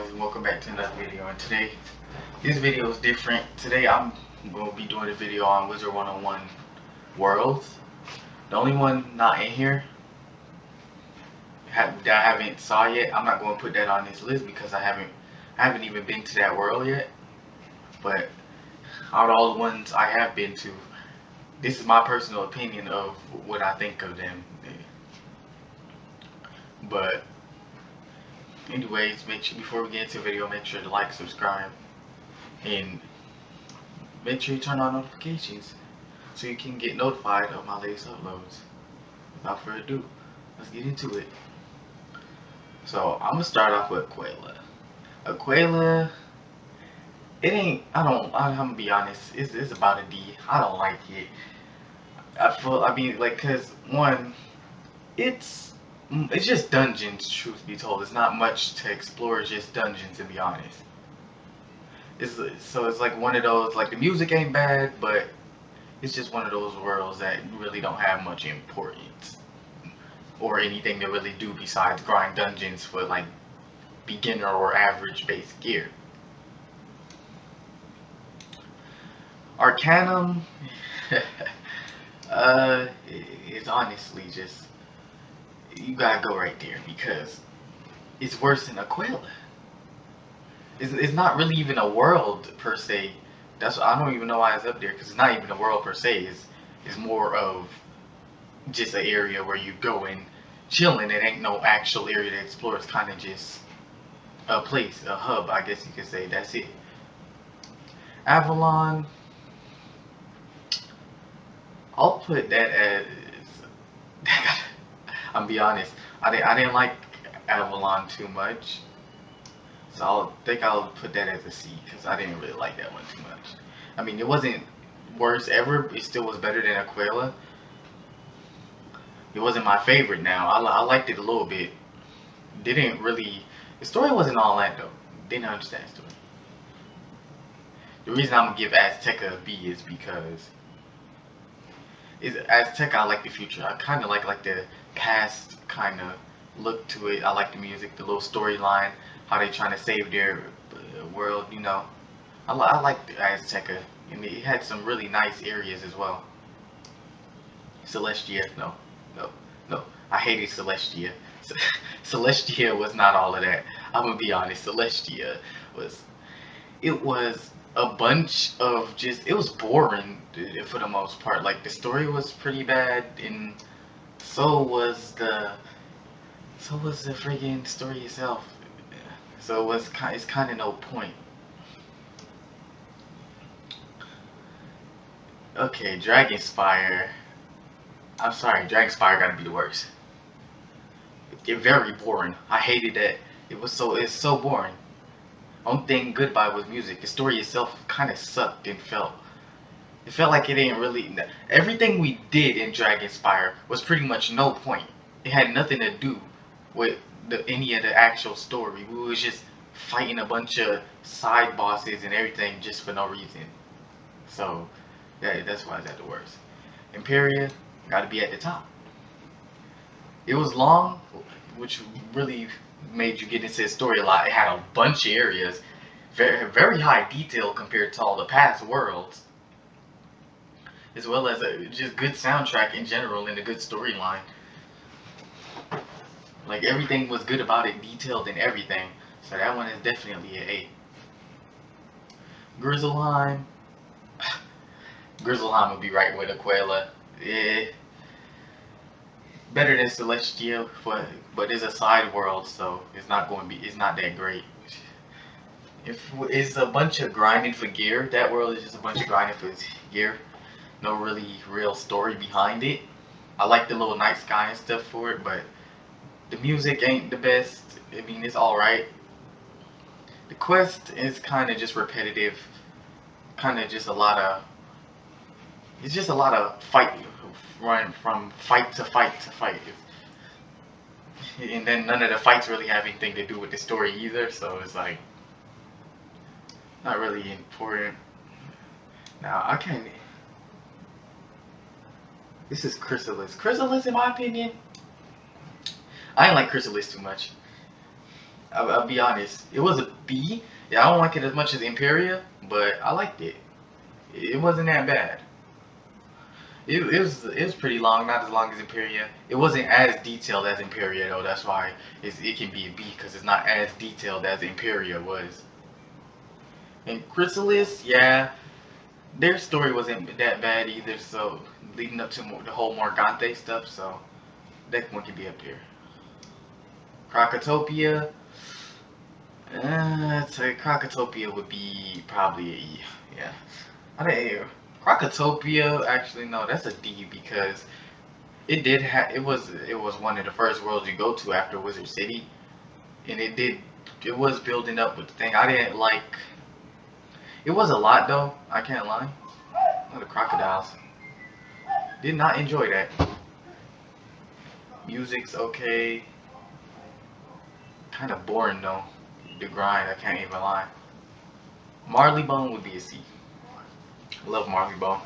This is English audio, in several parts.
guys, and welcome back to another video. And today, this video is different. Today I'm going to be doing a video on Wizard101 Worlds. The only one not in here that I haven't saw yet. I'm not going to put that on this list because I haven't even been to that world yet. But out of all the ones I have been to, this is my personal opinion of what I think of them. But anyways, before we get into the video, make sure to like, subscribe, and make sure you turn on notifications so you can get notified of my latest uploads. Without further ado, let's get into it. So I'm gonna start off with Aquila. Aquila, I'm gonna be honest, it's about a D. I don't like it. Cause one, it's just dungeons, truth be told. It's not much to explore, it's just dungeons, to be honest. So it's like one of those, like the music ain't bad, but it's just one of those worlds that really don't have much importance or anything to really do besides grind dungeons for like beginner or average base gear. Arcanum, it's honestly just, you gotta go right there because it's worse than Aquila. It's not really even a world per se. I don't even know why it's up there because it's not even a world per se. It's more of just an area where you go and chilling. It ain't no actual area to explore. It's kind of just a place, a hub, I guess you could say. That's it. Avalon, I'll put that as. I'm be honest. I didn't like Avalon too much, so I'll put that as a C because I didn't really like that one too much. I mean, it wasn't worst ever. It still was better than Aquila. It wasn't my favorite. Now I liked it a little bit. Didn't really. The story wasn't all that though. Didn't understand the story. The reason I'm gonna give Azteca a B is because Azteca, I like the future. I kind of like the past kind of look to it. I like the music, the little storyline, how they trying to save their world. You know, I like the Azteca, and it had some really nice areas as well. Celestia, no. I hated Celestia. Celestia was not all of that. I'm gonna be honest. Celestia was. It was a bunch of it was boring for the most part. Like the story was pretty bad, and so was the friggin' story itself. So it's kind of no point. Okay, Dragonspire. I'm sorry, Dragonspire gotta be the worst. It's very boring. I hated that. It's so boring. Only thing good about it was music. The story itself kind of sucked and it felt like it ain't really. Everything we did in Dragonspire was pretty much no point. It had nothing to do with any of the actual story. We was just fighting a bunch of side bosses and everything just for no reason. So yeah, that's why it's at the worst. Imperia gotta be at the top. It was long, which really made you get into the story a lot. It had a bunch of areas, very high detail compared to all the past worlds, as well as a just good soundtrack in general and a good storyline. Like everything was good about it, detailed and everything. So that one is definitely an A. Grizzleheim would be right with Aquila. Yeah. Better than Celestia, but it's a side world, so it's not that great. If it's a bunch of grinding for gear, that world is just a bunch of grinding for gear. No really real story behind it. I like the little night sky and stuff for it, but the music ain't the best. I mean, it's alright. The quest is kind of just repetitive. Kind of just it's just a lot of fighting. Run from fight to fight to fight, and then none of the fights really have anything to do with the story either, so it's like not really important. Now I can't. This is Chrysalis. Chrysalis, in my opinion, I didn't like Chrysalis too much. I'll be honest. It was a B. Yeah, I don't like it as much as Imperia, but I liked it. It wasn't that bad. It was pretty long, not as long as Imperia. It wasn't as detailed as Imperia though. That's why it can be a B because it's not as detailed as Imperia was. And Chrysalis, yeah, their story wasn't that bad either. So leading up to the whole Morgante stuff, so that one can be up there. Crocotopia, I'd say Crocotopia would be probably a E. Yeah, I think Crocotopia. Actually, no, that's a D because it did have it was one of the first worlds you go to after Wizard City, and it was building up with the thing. I didn't like. It was a lot though. I can't lie. Oh, the crocodiles. Did not enjoy that. Music's okay. Kind of boring though. The grind. I can't even lie. Marleybone would be a C. I love Marleybone.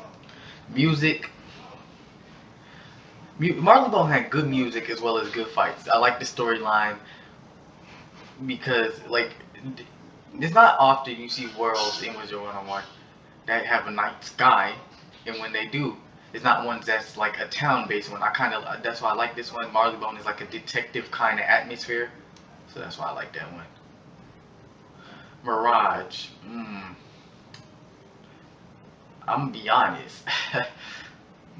Music. Marleybone had good music as well as good fights. I like the storyline because like it's not often you see worlds in Wizard101 that have a night sky, and when they do, it's not ones that's like a town-based one. I kind of that's why I like this one. Marleybone is like a detective kind of atmosphere, so that's why I like that one. Mirage. I'm gonna be honest.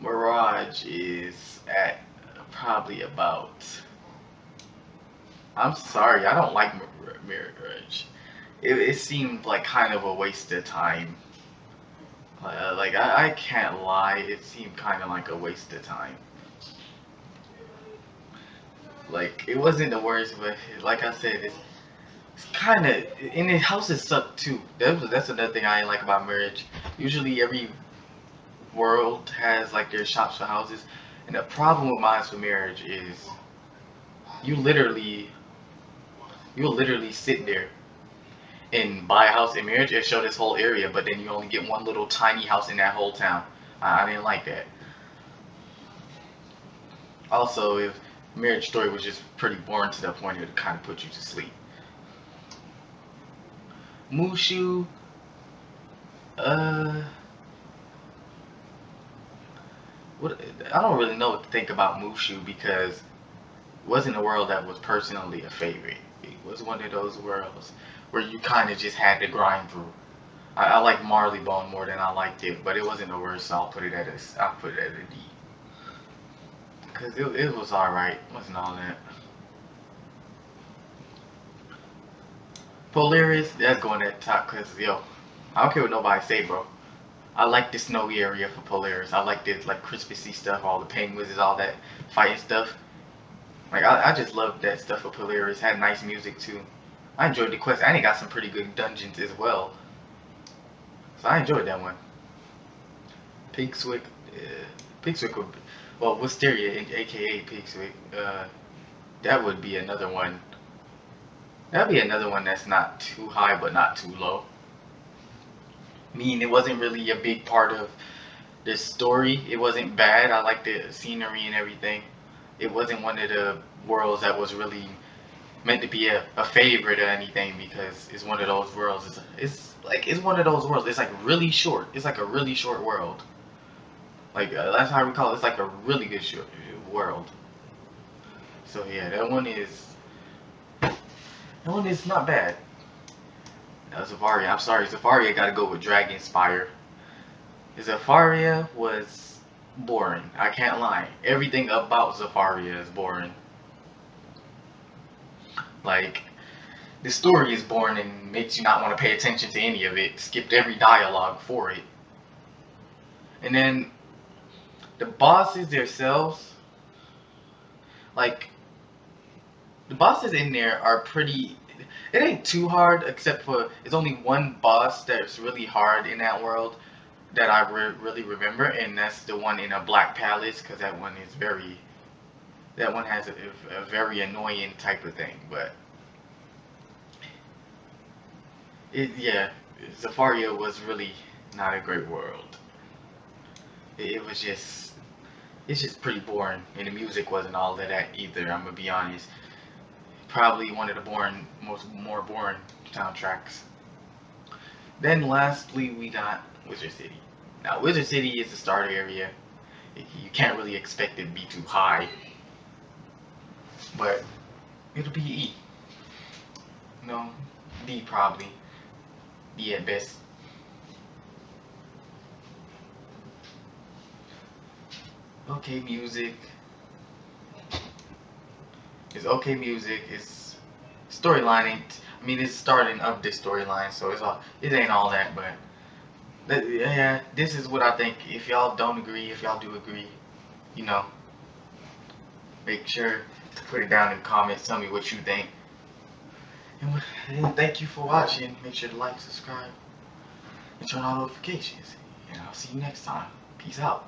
Mirage is at probably about. I'm sorry, I don't like Mirage. It seemed like kind of a waste of time. Like I can't lie, it seemed kind of like a waste of time. Like it wasn't the worst, but like I said, it's kind of and the houses suck too. That's another thing I ain't like about Mirage. Usually every world has like their shops for houses, and the problem with mines for Mirage is you literally you'll literally sit there and buy a house in Mirage and show this whole area, but then you only get one little tiny house in that whole town. I didn't like that. Also, if Mirage story was just pretty boring to the point it would kind of put you to sleep. Mushu, uh, what I don't really know what to think about Mushu because it wasn't a world that was personally a favorite. It was one of those worlds where you kind of just had to grind through. I like Marleybone more than I liked it, but it wasn't the worst, so I'll put it at a D. Cause it was alright, wasn't all that. Polaris, that's going at the top, cause yo, I don't care what nobody say, bro. I like the snowy area for Polaris. I like this like Christmassy stuff, all the penguins, all that fighting stuff. Like I just love that stuff for Polaris. Had nice music too. I enjoyed the quest, and it got some pretty good dungeons as well. So I enjoyed that one. Pigswick, Pigswick would, well, Wisteria, aka Pigswick. That would be another one. That'd be another one that's not too high but not too low. I mean, it wasn't really a big part of the story. It wasn't bad. I liked the scenery and everything. It wasn't one of the worlds that was really meant to be a favorite or anything because it's one of those worlds. It's one of those worlds. It's like really short. It's like a really short world. Like that's how we call it. It's like a really good short world. So yeah, that one is not bad. Zafaria. I'm sorry, Zafaria got to go with Dragonspire. Zafaria was boring. I can't lie. Everything about Zafaria is boring. Like the story is boring and makes you not want to pay attention to any of it. Skipped every dialogue for it. And then the bosses themselves, like the bosses in there are pretty. It ain't too hard, except for there's only one boss that's really hard in that world that I really remember, and that's the one in a Black Palace, because that one is very. That one has a very annoying type of thing, but yeah, Zafaria was really not a great world. It was just it's just pretty boring, and the music wasn't all that either. I'm gonna be honest. Probably one of the more boring soundtracks. Then lastly, we got Wizard City. Now, Wizard City is the starter area. You can't really expect it to be too high, but it'll be E. No, D probably. D at best. Okay, music. It's okay music. It's storyline ain't. I mean, it's starting of this storyline, so it ain't all that, but yeah, this is what I think. If y'all don't agree, if y'all do agree, you know, make sure to put it down in the comments. Tell me what you think. And thank you for watching. Make sure to like, subscribe, and turn on notifications. And I'll see you next time. Peace out.